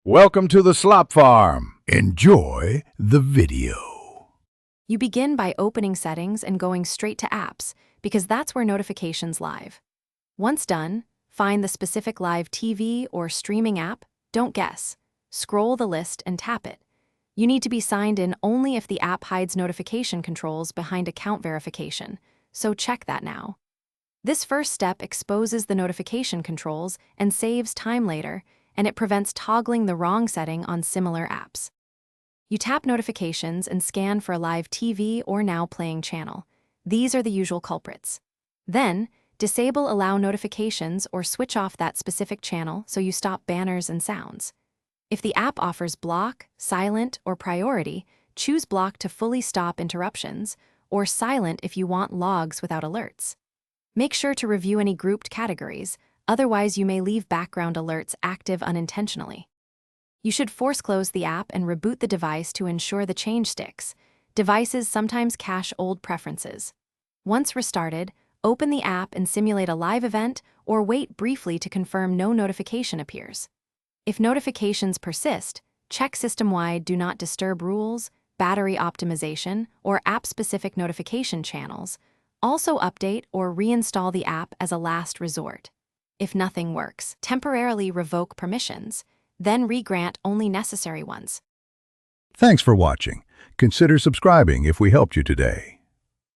Welcome to the Slop Farm. Enjoy the video. You begin by opening Settings and going straight to Apps, because that's where notifications live. Once done, find the specific live TV or streaming app. Don't guess. Scroll the list and tap it. You need to be signed in only if the app hides notification controls behind account verification, so check that now. This first step exposes the notification controls and saves time later, and it prevents toggling the wrong setting on similar apps. You tap Notifications and scan for a live TV or Now Playing channel. These are the usual culprits. Then, disable Allow Notifications or switch off that specific channel so you stop banners and sounds. If the app offers Block, Silent, or Priority, choose Block to fully stop interruptions, or Silent if you want logs without alerts. Make sure to review any grouped categories, otherwise you may leave background alerts active unintentionally. You should force close the app and reboot the device to ensure the change sticks. Devices sometimes cache old preferences. Once restarted, open the app and simulate a live event or wait briefly to confirm no notification appears. If notifications persist, check system-wide Do Not Disturb rules, battery optimization, or app-specific notification channels. Also update or reinstall the app as a last resort. If nothing works, temporarily revoke permissions, then re-grant only necessary ones. Thanks for watching. Consider subscribing if we helped you today.